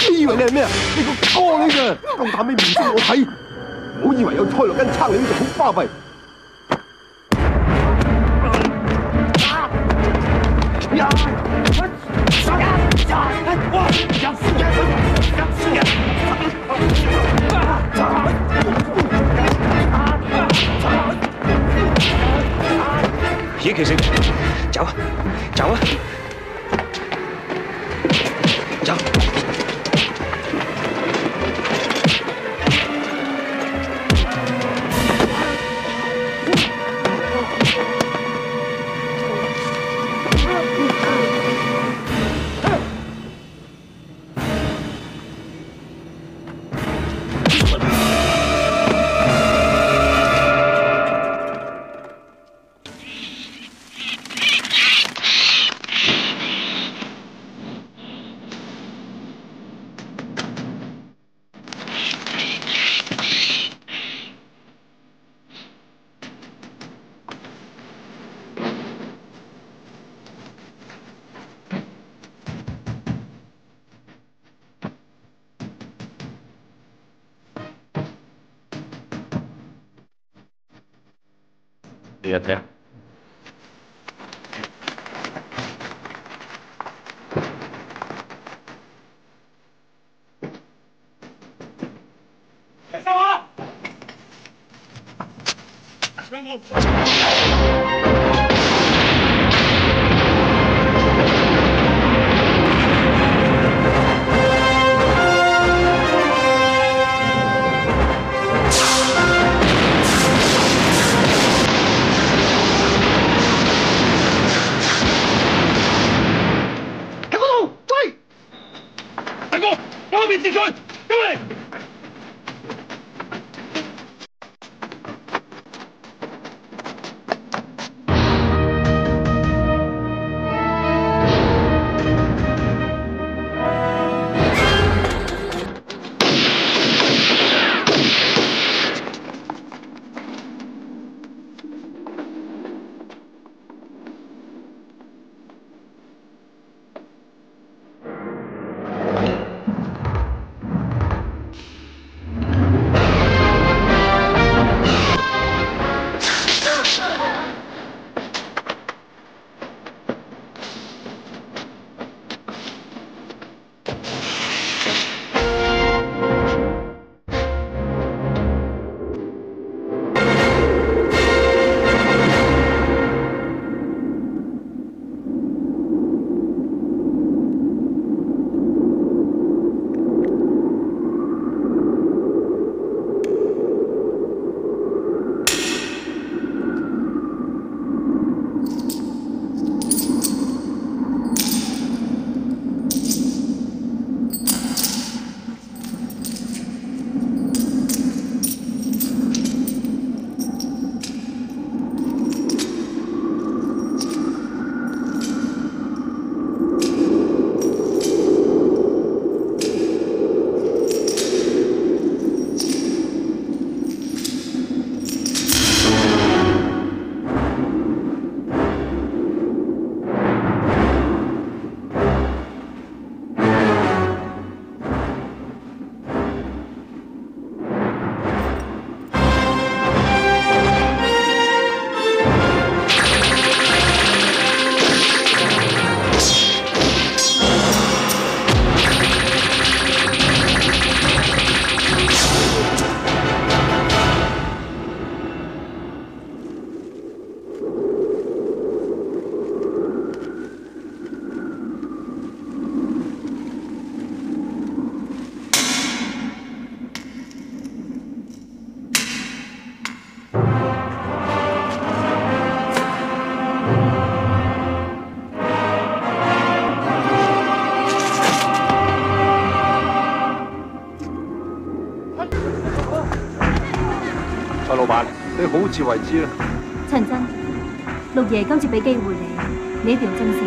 你以為你係咩啊？你個哥嚟㗎，夠膽俾面色我睇！唔好以為有蔡樂根撐你就好巴閉。野騎士，走啊，走啊，走！你一聽，收啊！截佢！過嚟！蔡老闆，你好自為之啦。陳真，六爺今次俾機會你一定要珍惜。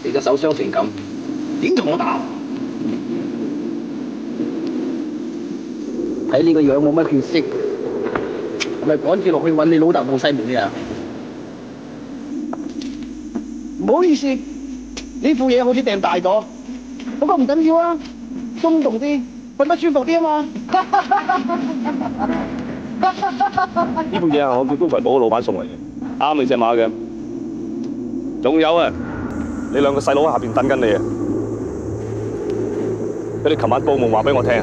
你隻手傷成咁，點同我打？睇你個樣冇乜血色，係咪趕住落去揾你老豆同細妹啊？唔好意思，呢副嘢好似掟大咗，不過唔緊要啊，鬆動啲，瞓得舒服啲啊嘛。呢副嘢係我叫高葵寶老闆送嚟嘅，啱你隻馬嘅。仲有啊！你兩個細佬喺下邊等緊你啊！佢哋琴晚報夢話俾我聽。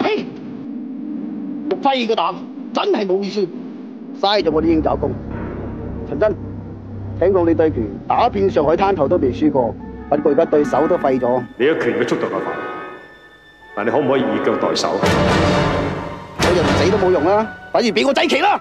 嘿，陸輝個膽真係冇意思，嘥咗我啲鷹爪功。陳真，聽講你對拳打遍上海灘頭都未輸過，不過而家對手都廢咗。你一拳嘅速度夠快，但你可唔可以以腳代手？我人死都冇用啦，不如俾我祭旗啦！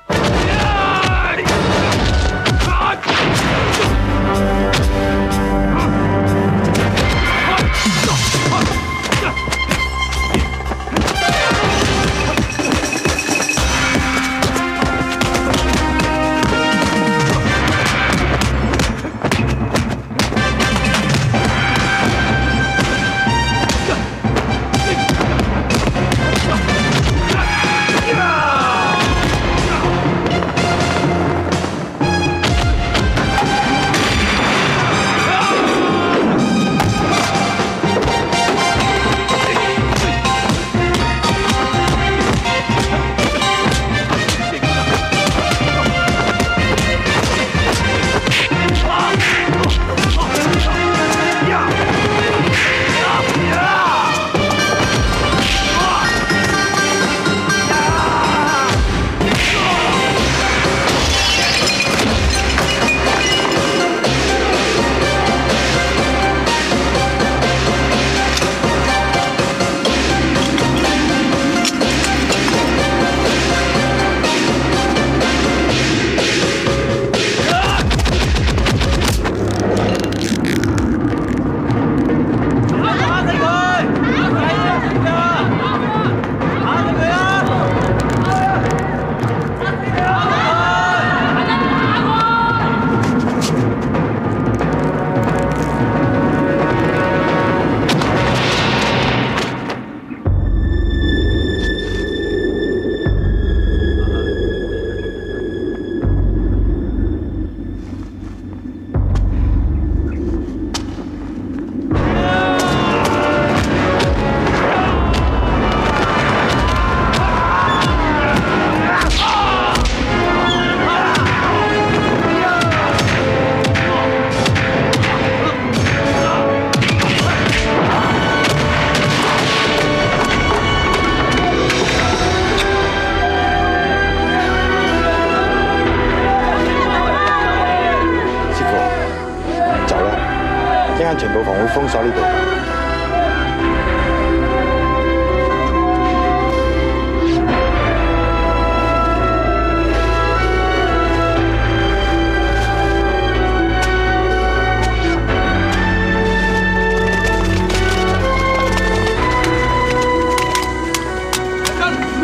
情報房會封鎖呢度。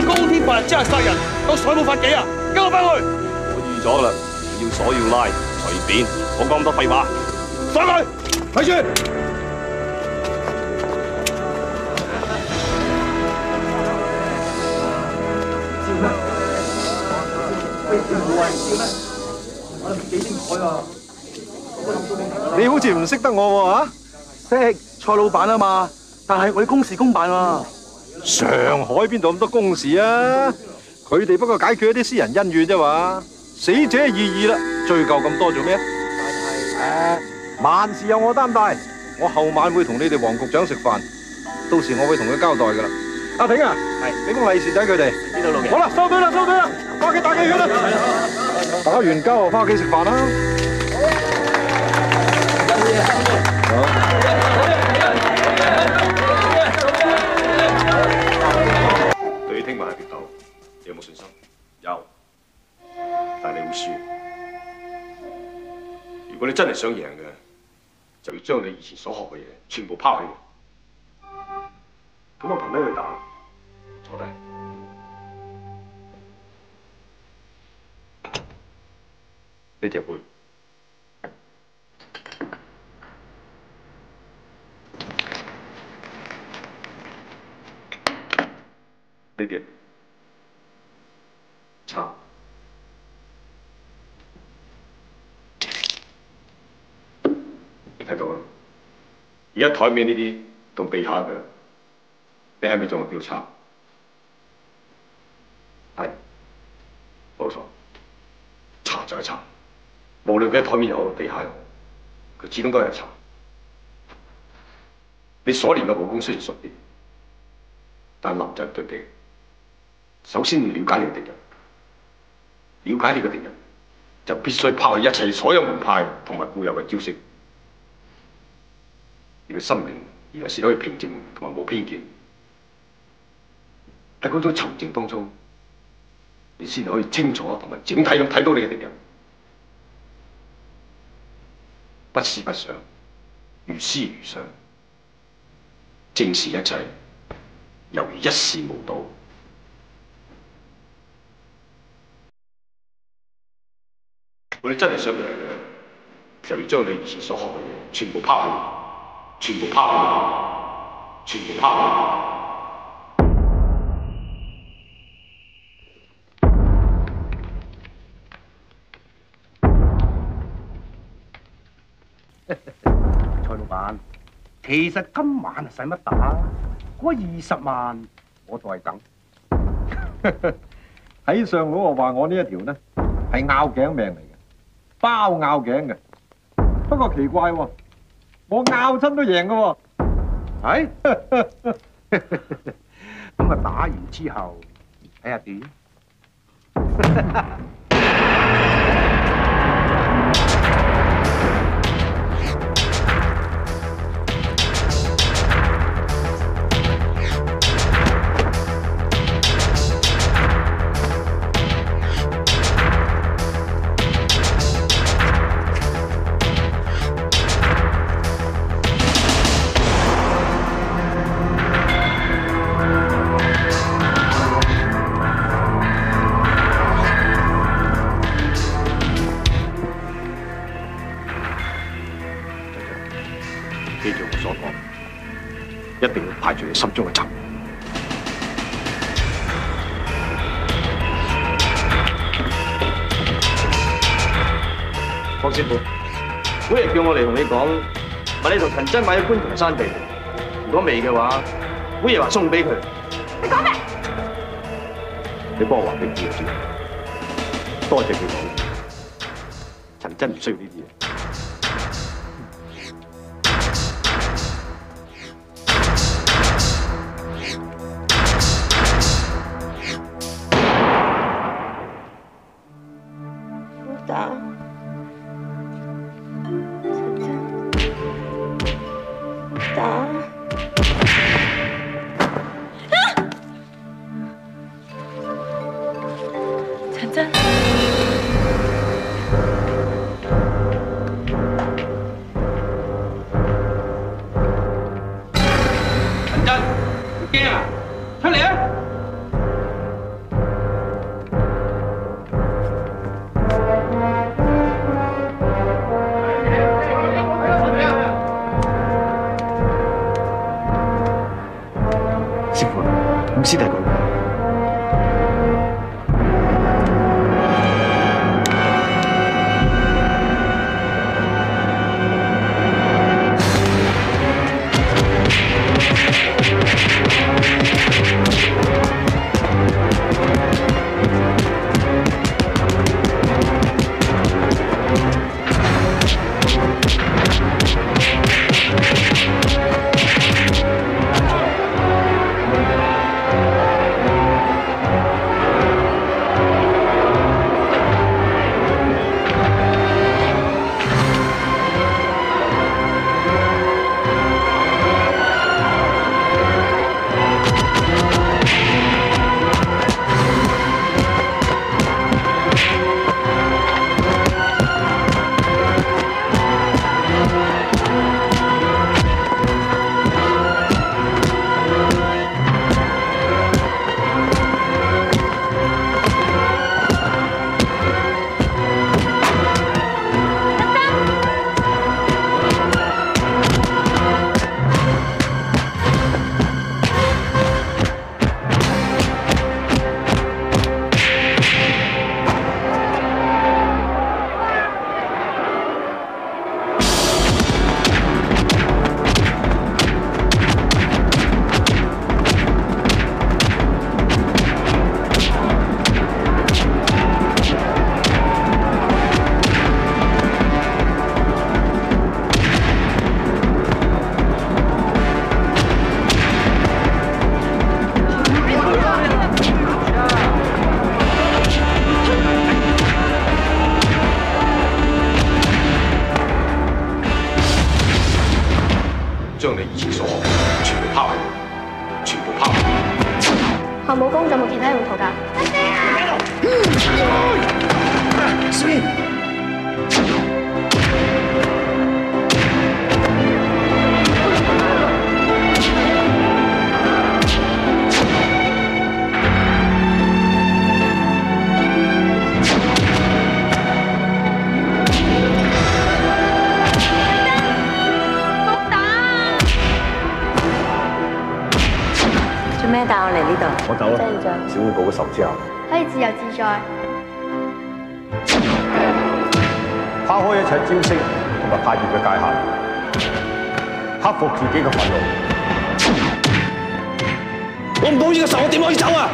高天白日之下殺人，當傻冇法紀啊！跟我翻去。我預咗啦，要鎖要拉，隨便，冇講咁多廢話。上去，睇住。你好似唔識得我喎識蔡老闆啊嘛，但係我哋公事公辦啊。上海邊度咁多公事啊？佢哋不過解決一啲私人恩怨啫嘛。死者已矣啦，追究咁多做咩？萬事有我擔待。我後晚會同你哋黃局長食飯，到時我會同佢交代噶啦。阿挺啊，係俾封利是仔佢哋。呢度老嘅。好啦，收隊啦，收隊啦，翻屋企打機圈啦。打完交就翻屋企食飯啦。對於聽晚嘅決鬥，你有冇信心？有，但係你會輸。如果你真係想贏嘅，就要將你以前所學嘅嘢全部拋棄。咁我憑咩去打？坐低。呢隻杯。呢啲茶，你睇到啦。而家台面呢啲同地下嘅，你係咪仲係叫茶？係，冇錯，茶就係茶。無論佢喺台面又好，地下又好，佢始終都係茶。你所練嘅武功雖然熟啲，但立就係對敵。首先要了解你嘅敵人，了解你嘅敵人，就必須拋棄一切所有門派同埋固有嘅招式。你嘅心靈而係先可以平靜同埋冇偏見。喺嗰種沉靜當中，你先可以清楚同埋整體咁睇到你嘅敵人，不思不想，如思如想，正視一切，猶如一視無睹。我哋真係想贏嘅，就要將你以前所學嘅嘢全部拋棄，全部拋棄，全部拋棄。蔡老闆，其實今晚使乜打？嗰20萬我在等。睇相佬話我呢一條呢係拗頸命嚟嘅，包拗頸嘅。不過奇怪喎，我拗親都贏嘅喎。係，咁啊打完之後睇下點。記住我所講，一定要排除你心中嘅仇。黃師傅，本嚟叫我嚟同你講，問你同陳真買咗觀塘山地，如果未嘅話，本爺話送俾佢。你講咩？你幫我話俾佢知，多謝佢講，陳真唔需要呢啲嘢。陳真，打。陳真，陳真，你驚啊？出嚟啊！師傅，五師弟講。將你以前所學全部拋棄，全部拋棄。學武功仲有冇其他用途㗎？小燕，做咩帶我嚟呢度？我走啦。小燕報咗仇之後，可以自由自在。拋開一切招式同埋派別嘅界限，克服自己嘅憤怒。我唔報呢個仇，我點可以走啊？